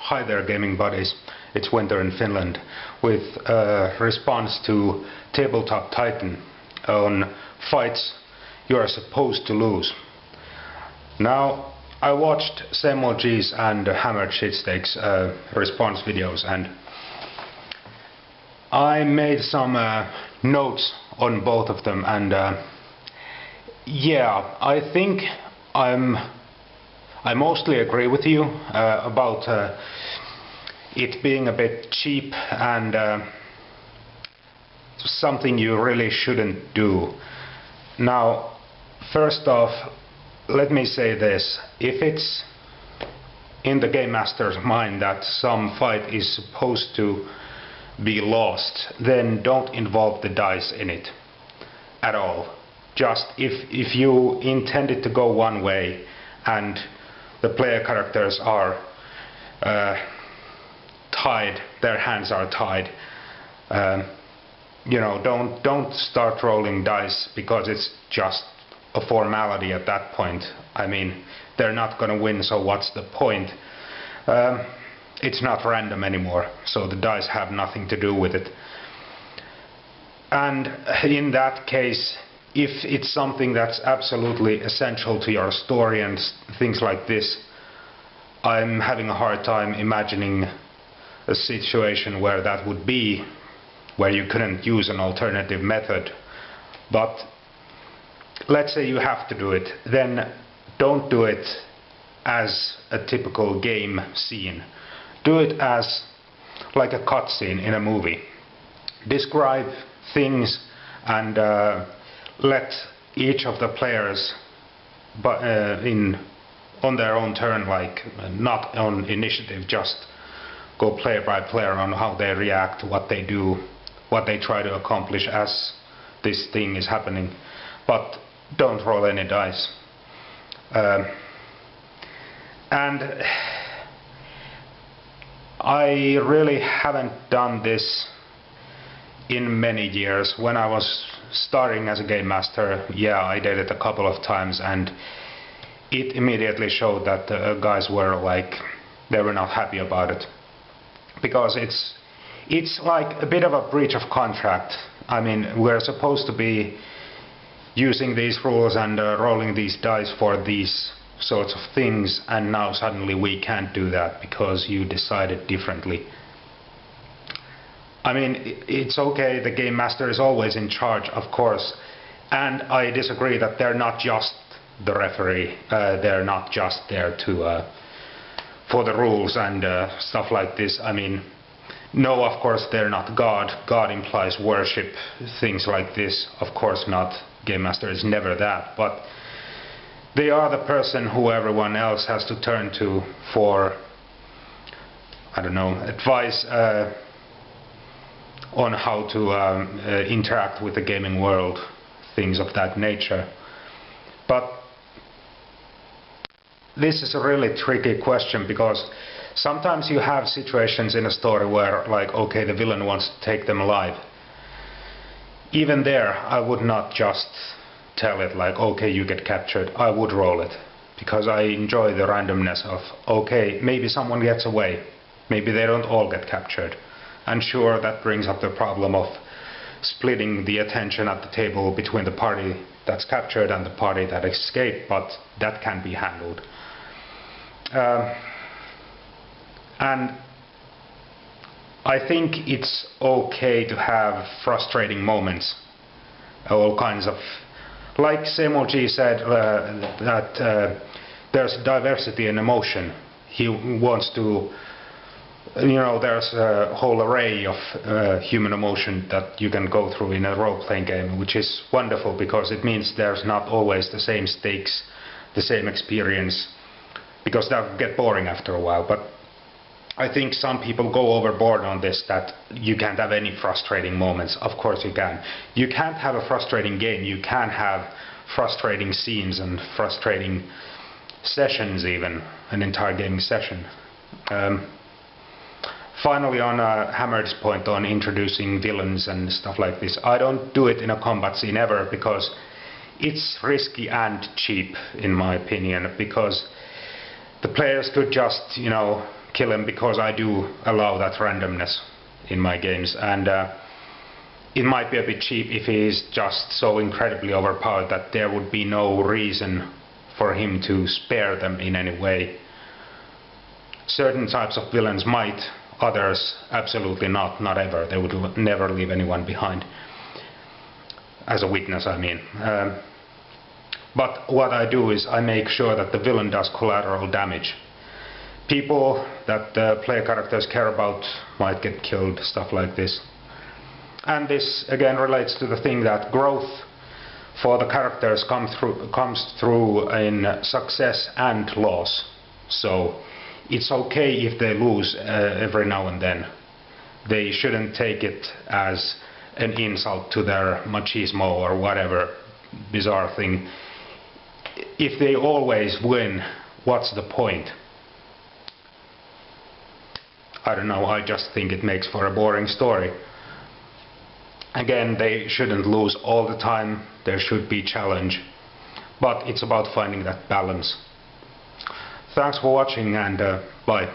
Hi there, gaming buddies. It's winter in Finland with a response to Tabletop Titan on fights you are supposed to lose. Now, I watched SameOG's and Hammered Shitsteaks response videos, and I made some notes on both of them, and yeah, I think I mostly agree with you about it being a bit cheap and something you really shouldn't do. Now, first off, let me say this: if it's in the game master's mind that some fight is supposed to be lost, then don't involve the dice in it at all. Just if you intend it to go one way and the player characters are tied, their hands are tied, you know, don't start rolling dice, because it's just a formality at that point. I mean, they're not going to win, so what's the point? It's not random anymore, so the dice have nothing to do with it. And in that case, if it's something that's absolutely essential to your story and things like this, I'm having a hard time imagining a situation where that would be, where you couldn't use an alternative method. But let's say you have to do it, then don't do it as a typical game scene. Do it as like a cutscene in a movie. Describe things and let each of the players on their own turn, like not on initiative, just go player by player on how they react, what they do, what they try to accomplish as this thing is happening. But don't roll any dice. And I really haven't done this in many years. When I was starting as a game master, yeah, I did it a couple of times, and it immediately showed that the guys were like, they were not happy about it, because it's like a bit of a breach of contract. I mean, we're supposed to be using these rules and rolling these dice for these sorts of things, and now suddenly we can't do that because you decided differently. I mean, it's okay, the game master is always in charge, of course, and I disagree that they're not just the referee, they're not just there to for the rules and stuff like this. I mean, no, of course they're not God. God implies worship, things like this. Of course not. Game master is never that, but they are the person who everyone else has to turn to for, I don't know, advice on how to interact with the gaming world, things of that nature. But this is a really tricky question, because sometimes you have situations in a story where, like, okay, the villain wants to take them alive. Even there, I would not just tell it like, okay, you get captured. I would roll it, because I enjoy the randomness of, okay, maybe someone gets away, maybe they don't all get captured. And sure, that brings up the problem of splitting the attention at the table between the party that's captured and the party that escaped, but that can be handled. And I think it's okay to have frustrating moments, all kinds of, like SameOG said, that there's diversity in emotion. He wants to, you know, there's a whole array of human emotion that you can go through in a role-playing game, which is wonderful, because it means there's not always the same stakes, the same experience, because that would get boring after a while. But I think some people go overboard on this, that you can't have any frustrating moments. Of course you can. You can't have a frustrating game. You can have frustrating scenes and frustrating sessions, even an entire gaming session. Finally, on Hammered's point on introducing villains and stuff like this, I don't do it in a combat scene ever, because it's risky and cheap, in my opinion, because the players could just, you know, kill him, because I do allow that randomness in my games, and it might be a bit cheap if he is just so incredibly overpowered that there would be no reason for him to spare them in any way. Certain types of villains might, others absolutely not, not ever. They would never leave anyone behind. As a witness, I mean. But what I do is I make sure that the villain does collateral damage. People that the player characters care about might get killed, stuff like this. And this again relates to the thing that growth for the characters comes through in success and loss. So it's okay if they lose every now and then. They shouldn't take it as an insult to their machismo or whatever bizarre thing. If they always win, what's the point? I don't know, I just think it makes for a boring story. Again, they shouldn't lose all the time, there should be challenge. But it's about finding that balance. Thanks for watching, and bye.